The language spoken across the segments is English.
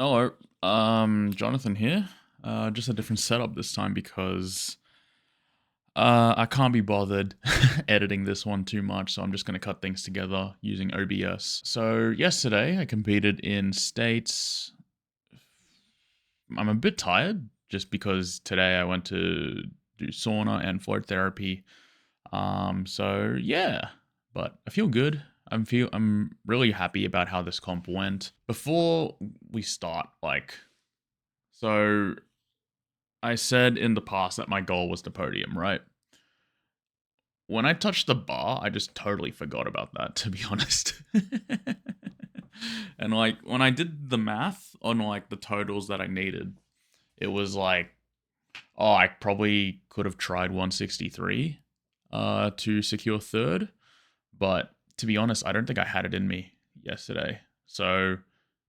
Hello, Jonathan here. Just a different setup this time because I can't be bothered editing this one too much, so I'm just gonna cut things together using OBS. So yesterday I competed in states. I'm a bit tired just because today I went to do sauna and float therapy. So yeah, but I feel good. I'm really happy about how this comp went. Before we start, so I said in the past that my goal was the podium, right? When I touched the bar, I just totally forgot about that, to be honest. And when I did the math on the totals that I needed, it was like, oh, I probably could have tried 163 to secure third, but to be honest, I don't think I had it in me yesterday. So,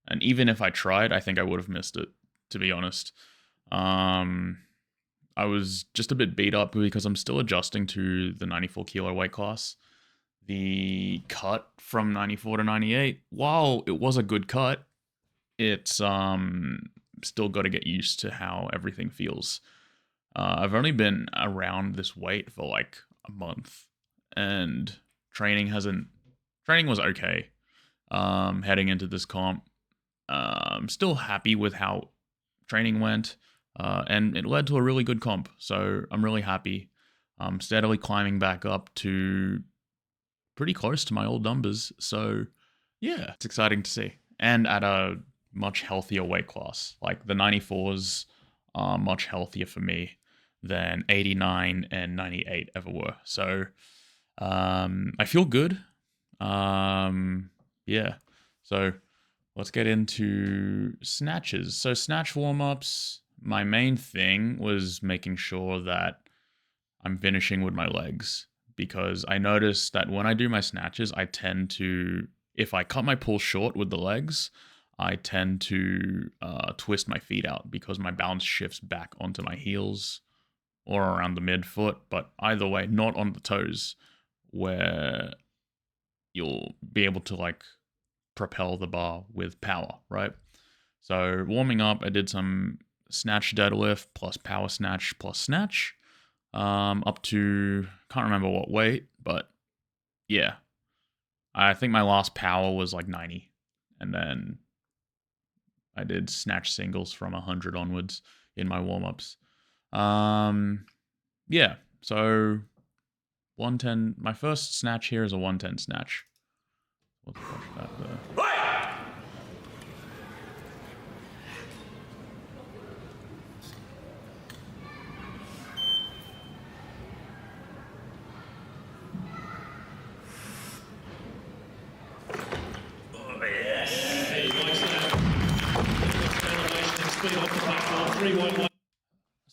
and even if I tried, I think I would have missed it, to be honest. Um, I was just a bit beat up because I'm still adjusting to the 94 kilo weight class. The cut from 94 to 98, while it was a good cut, it's still got to get used to how everything feels. I've only been around this weight for like a month, and training was okay. Heading into this comp, I'm still happy with how training went. And it led to a really good comp, so I'm really happy. I'm steadily climbing back up to pretty close to my old numbers, so yeah, it's exciting to see. And at a much healthier weight class. Like the 94s are much healthier for me than 89 and 98 ever were. So I feel good. Yeah. So let's get into snatches. So snatch warm-ups, my main thing was making sure that I'm finishing with my legs, because I noticed that when I do my snatches, I tend to, if I cut my pull short with the legs, I tend to twist my feet out because my balance shifts back onto my heels or around the midfoot, but either way, not on the toes, where you'll be able to propel the bar with power, right? So warming up, I did some snatch deadlift plus power snatch plus snatch, up to, can't remember what weight, but yeah, I think my last power was like 90, and then I did snatch singles from 100 onwards in my warm-ups. Yeah, so 110, my first snatch here is a 110 snatch. Let's watch that there.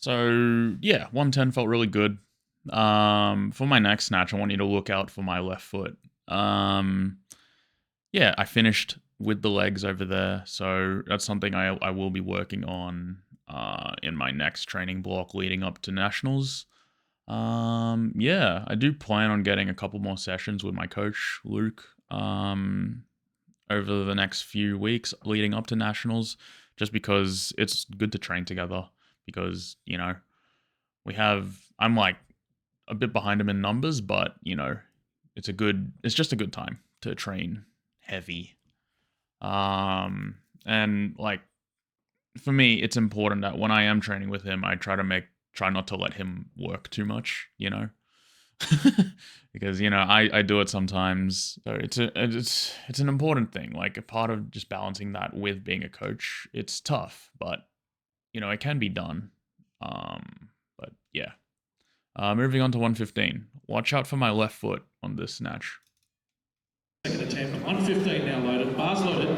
So yeah, 110 felt really good. For my next snatch, I want you to look out for my left foot. Yeah, I finished with the legs over there, so that's something I will be working on in my next training block leading up to nationals. Yeah, I do plan on getting a couple more sessions with my coach Luke over the next few weeks leading up to nationals, just because it's good to train together. Because I'm like a bit behind him in numbers, but it's just a good time to train heavy. And for me, it's important that when I am training with him, I try not to let him work too much, because I do it sometimes. So it's an important thing. Like a part of just balancing that with being a coach. It's tough, but it can be done. But yeah. Moving on to 115. Watch out for my left foot on this snatch. Second attempt, 115 now loaded, bars loaded.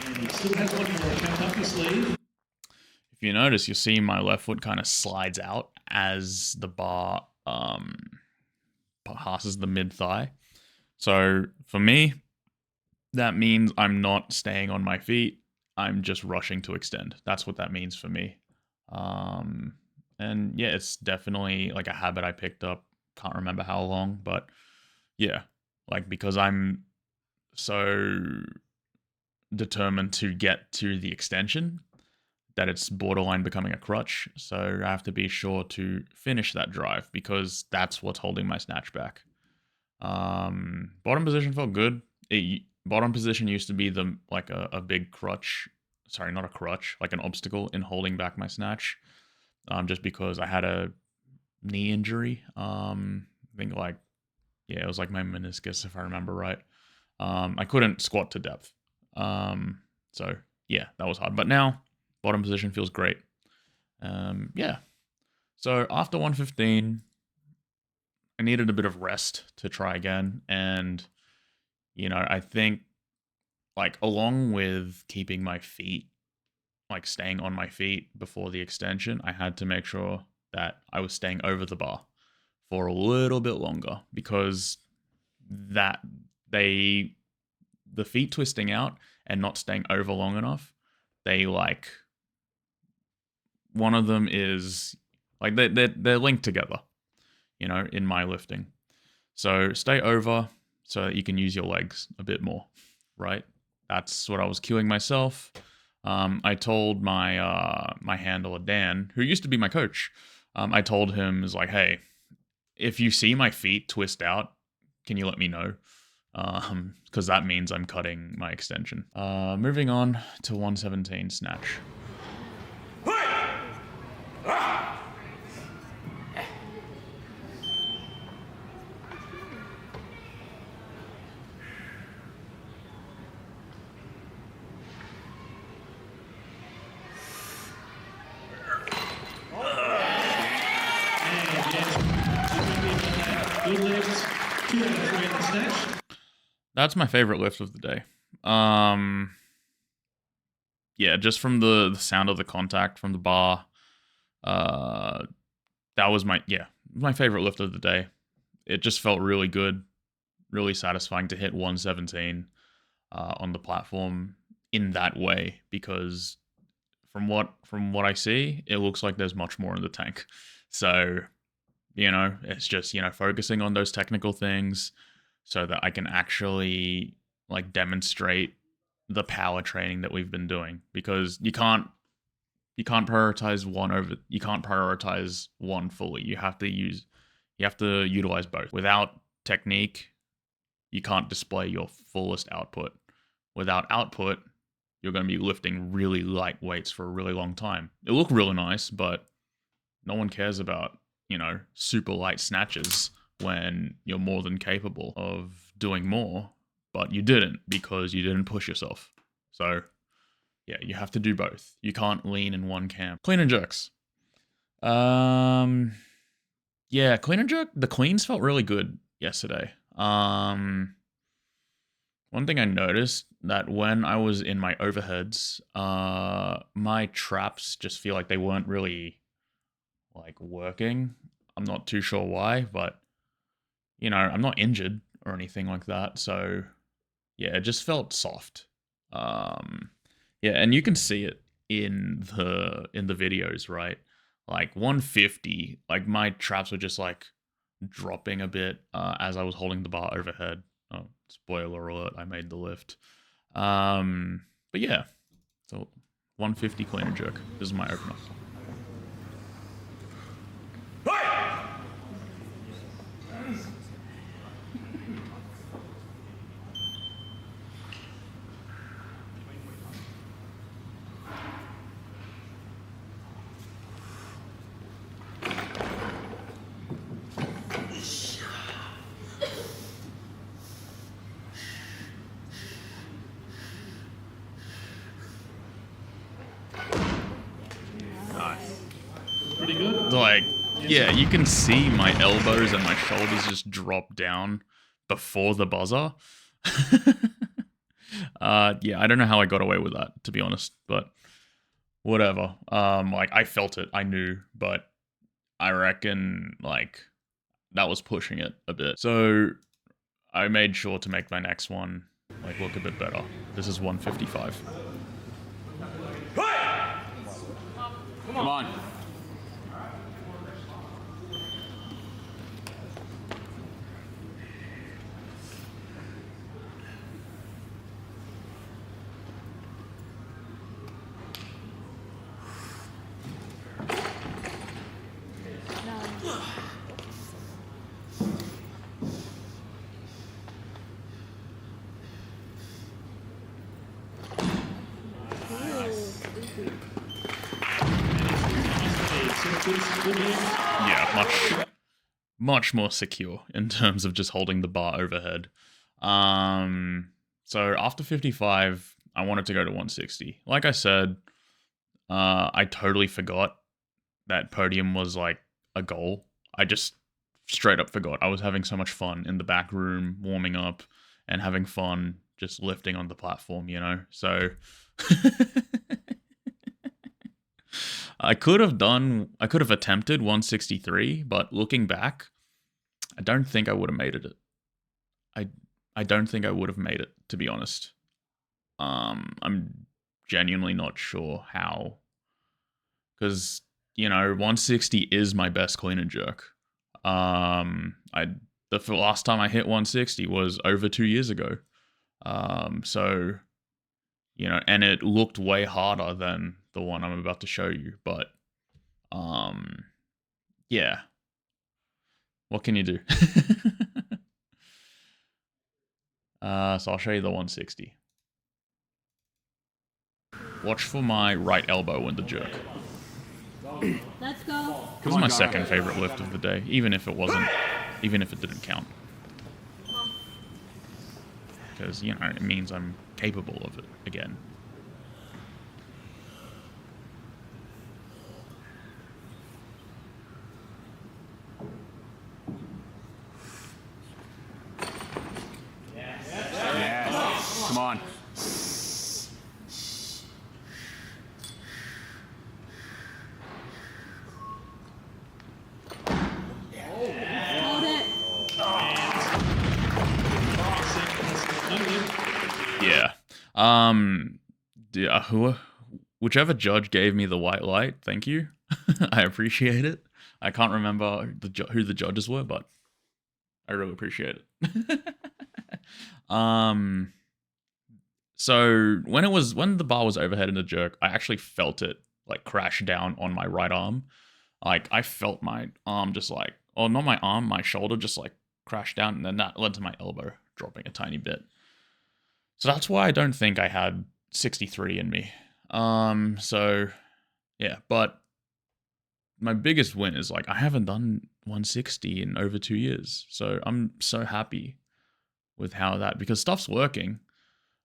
And he still has one more attempt up his sleeve. If you notice, you'll see my left foot kind of slides out as the bar passes the mid thigh. So for me, that means I'm not staying on my feet. I'm just rushing to extend. That's what that means for me. And yeah, it's definitely like a habit I picked up. Can't remember how long, but yeah, like because I'm so determined to get to the extension that it's borderline becoming a crutch. So I have to be sure to finish that drive because that's what's holding my snatch back. Bottom position felt good. Bottom position used to be a big crutch. Sorry, not a crutch, like an obstacle in holding back my snatch. Just because I had a knee injury. I think it was like my meniscus if I remember right. I couldn't squat to depth. So yeah, that was hard. But now bottom position feels great. Yeah. So after 115, I needed a bit of rest to try again, and I think like along with keeping my feet, like staying on my feet before the extension, I had to make sure that I was staying over the bar for a little bit longer because that the feet twisting out and not staying over long enough, they like one of them is like they're linked together, in my lifting. So stay over so that you can use your legs a bit more, right? That's what I was cueing myself. I told my handler Dan, who used to be my coach, I told him is like, hey, if you see my feet twist out, can you let me know? Because that means I'm cutting my extension. Moving on to 117 snatch. Good lift, 2 out of 3 in the snatch. That's my favorite lift of the day. Yeah, just from the sound of the contact from the bar, that was my favorite lift of the day. It just felt really good, really satisfying to hit 117 on the platform in that way because from what I see, it looks like there's much more in the tank. So, it's just, focusing on those technical things so that I can actually like demonstrate the power training that we've been doing because you can't prioritize one fully. You have to utilize both. Without technique, you can't display your fullest output. Without output, you're going to be lifting really light weights for a really long time. It look really nice, but no one cares about, super light snatches when you're more than capable of doing more, but you didn't because you didn't push yourself. So, yeah, you have to do both. You can't lean in one camp. Clean and jerks. Yeah, clean and jerk. The cleans felt really good yesterday. One thing I noticed that when I was in my overheads, my traps just feel like they weren't really like working. I'm not too sure why, but I'm not injured or anything like that. So yeah, it just felt soft. Yeah, and you can see it in the videos, right? Like 150, like my traps were just like dropping a bit as I was holding the bar overhead. Oh, spoiler alert, I made the lift. But yeah, so 150 clean and jerk. This is my opener. Pretty good. Like, yeah, you can see my elbows and my shoulders just drop down before the buzzer. Yeah, I don't know how I got away with that, to be honest, but whatever. Like I felt it, I knew, but I reckon like that was pushing it a bit. So I made sure to make my next one like look a bit better. This is 155. Come on. Yeah, much more secure in terms of just holding the bar overhead. So after 55, I wanted to go to 160. Like I said, I totally forgot that podium was like a goal. I just straight up forgot. I was having so much fun in the back room, warming up and having fun just lifting on the platform, you know? So I could have attempted 163, but looking back, I don't think I would have made it. I don't think I would have made it, to be honest. I'm genuinely not sure how, because, you know, 160 is my best clean and jerk. The last time I hit 160 was over 2 years ago. So, you know, and it looked way harder than the one I'm about to show you, but, yeah. What can you do? So I'll show you the 160. Watch for my right elbow in the jerk. Let's go. This is my second favorite lift of the day, even if it didn't count. Because, you know, it means I'm capable of it again. Yeah. Come on. Hold it. Yeah. Whichever judge gave me the white light, thank you. I appreciate it. I can't remember who the judges were, but I really appreciate it. So when the bar was overhead in the jerk, I actually felt it like crash down on my right arm. Like I felt my arm just like, oh, not my arm, my shoulder just like crashed down, and then that led to my elbow dropping a tiny bit. So that's why I don't think I had 63 in me. So yeah, but my biggest win is like I haven't done 160 in over 2 years. So I'm so happy with how that, because stuff's working.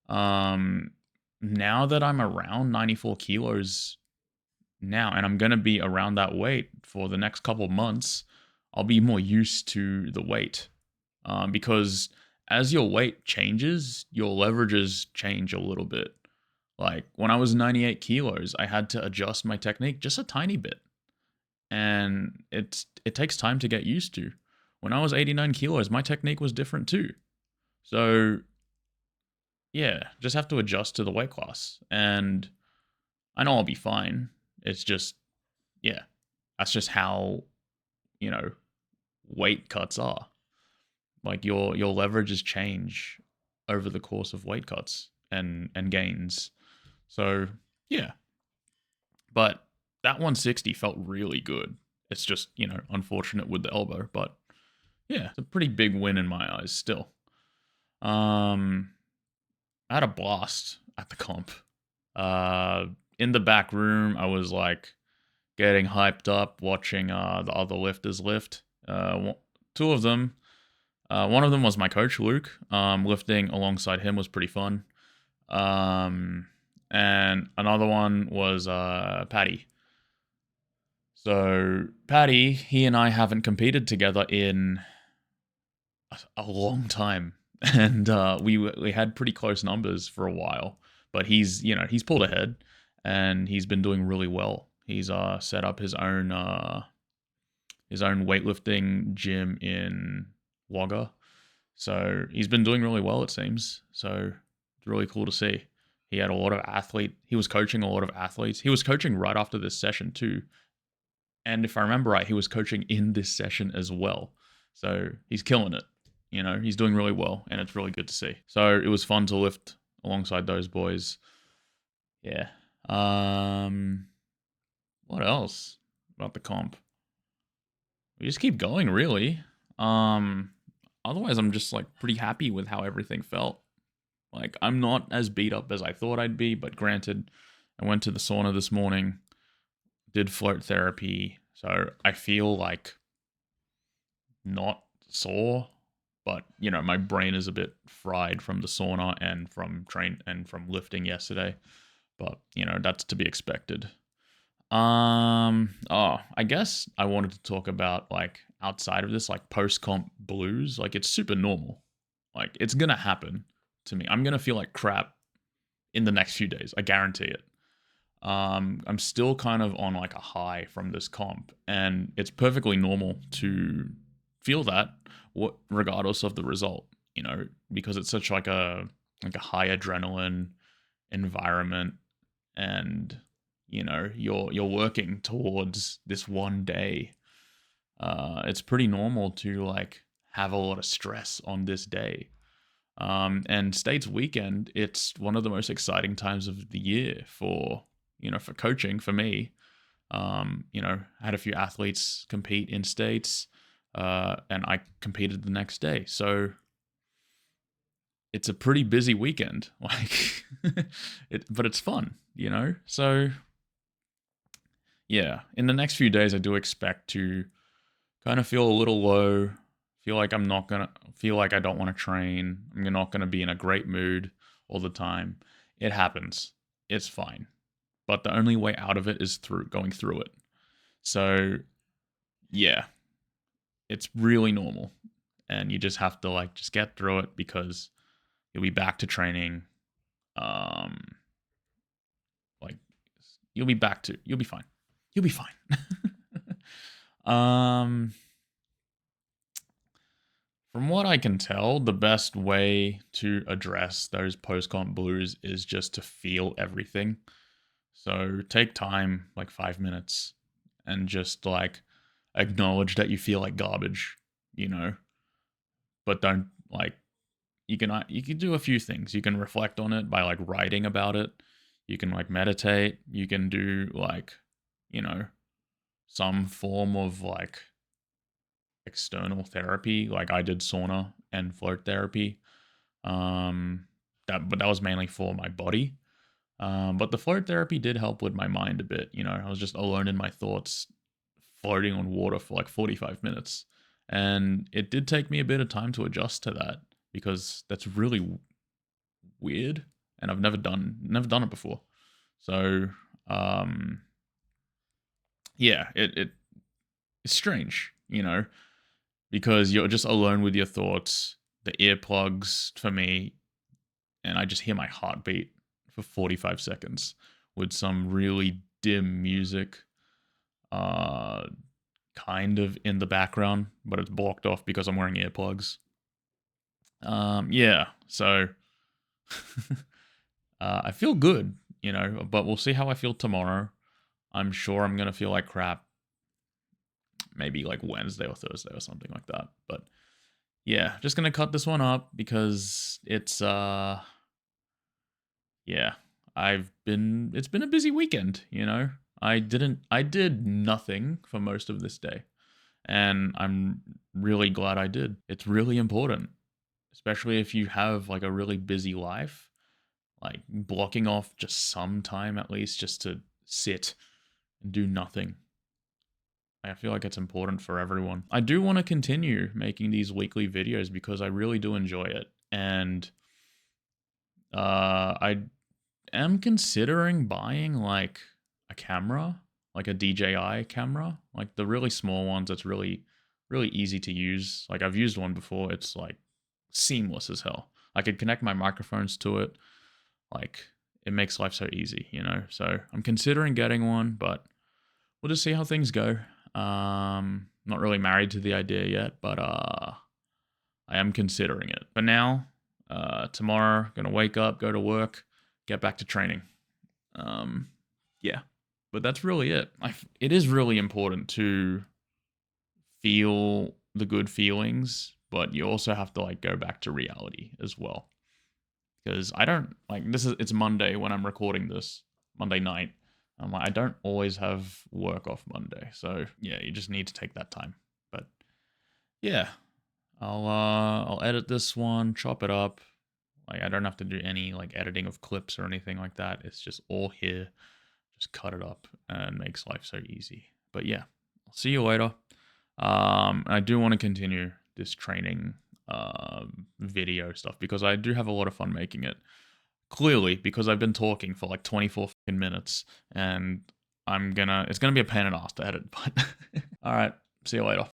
Now that I'm around 94 kilos now, and I'm going to be around that weight for the next couple of months, I'll be more used to the weight. Because as your weight changes, your leverages change a little bit. Like when I was 98 kilos, I had to adjust my technique just a tiny bit. And it takes time to get used to. When I was 89 kilos, my technique was different too. So yeah, just have to adjust to the weight class. And I know I'll be fine. It's just, yeah, that's just how, you know, weight cuts are. Like your leverages change over the course of weight cuts and gains. So yeah, but that 160 felt really good. It's just, you know, unfortunate with the elbow, but yeah, it's a pretty big win in my eyes still. I had a blast at the comp. In the back room, I was like getting hyped up watching the other lifters lift. Two of them. One of them was my coach, Luke. Lifting alongside him was pretty fun. And another one was Patty. So Patty, he and I haven't competed together in a long time, and we had pretty close numbers for a while. But he's pulled ahead, and he's been doing really well. He's set up his own his own weightlifting gym in Wagga. So he's been doing really well, it seems. So it's really cool to see. He had a lot of he was coaching a lot of athletes. He was coaching right after this session too. And if I remember right, he was coaching in this session as well. So he's killing it. You know, he's doing really well, and it's really good to see. So it was fun to lift alongside those boys. Yeah. What else about the comp? We just keep going, really. Otherwise, I'm just like pretty happy with how everything felt. Like, I'm not as beat up as I thought I'd be, but granted, I went to the sauna this morning, did float therapy, so I feel like not sore, but you know, my brain is a bit fried from the sauna and from lifting yesterday. But you know, that's to be expected. I guess I wanted to talk about like outside of this, like post-comp blues. Like it's super normal. Like it's gonna happen to me. I'm gonna feel like crap in the next few days. I guarantee it. I'm still kind of on like a high from this comp, and it's perfectly normal to feel that, regardless of the result. You know, because it's such like a high adrenaline environment, and you know you're working towards this one day. It's pretty normal to like have a lot of stress on this day. And State's weekend, it's one of the most exciting times of the year for, you know, for coaching for me. You know, I had a few athletes compete in States, and I competed the next day. So it's a pretty busy weekend, like, but it's fun, you know? So yeah, in the next few days, I do expect to kind of feel a little low, feel like I don't want to train. I'm not going to be in a great mood all the time. It happens. It's fine. But the only way out of it is through going through it. So yeah, it's really normal. And you just have to like, just get through it because you'll be back to training. Like you'll be fine. You'll be fine. From what I can tell, the best way to address those post-comp blues is just to feel everything. So take time, like 5 minutes, and just like acknowledge that you feel like garbage, you know, but don't like, you can do a few things. You can reflect on it by like writing about it. You can like meditate. You can do like, you know, some form of like external therapy. Like I did sauna and float therapy. But that was mainly for my body. But the float therapy did help with my mind a bit. You know, I was just alone in my thoughts, floating on water for like 45 minutes. And it did take me a bit of time to adjust to that because that's really weird. And I've never done it before. So, yeah, it's strange, you know, because you're just alone with your thoughts, the earplugs for me, and I just hear my heartbeat for 45 seconds with some really dim music kind of in the background, but it's blocked off because I'm wearing earplugs. Yeah, so I feel good, you know, but we'll see how I feel tomorrow. I'm sure I'm going to feel like crap maybe like Wednesday or Thursday or something like that. But yeah, just going to cut this one up because it's yeah, it's been a busy weekend, you know. I did nothing for most of this day, and I'm really glad I did. It's really important, especially if you have like a really busy life, like blocking off just some time at least just to sit and do nothing. I feel like it's important for everyone. I do want to continue making these weekly videos because I really do enjoy it. And I am considering buying like a camera, like a DJI camera, like the really small ones that's really, really easy to use. Like I've used one before. It's like seamless as hell. I could connect my microphones to it. Like it makes life so easy, you know? So I'm considering getting one, but we'll just see how things go. Not really married to the idea yet, but I am considering it. But now, tomorrow, gonna wake up, go to work, get back to training. Yeah, but that's really it. It is really important to feel the good feelings, but you also have to like go back to reality as well. Because I don't like it's Monday when I'm recording this, Monday night. I'm like, I don't always have work off Monday. So yeah, you just need to take that time. But yeah, I'll edit this one, chop it up. Like I don't have to do any like editing of clips or anything like that. It's just all here. Just cut it up and makes life so easy. But yeah, I'll see you later. I do want to continue this training video stuff because I do have a lot of fun making it. Clearly, because I've been talking for like 24 minutes and it's gonna be a pain in the ass to edit, but all right, see you later.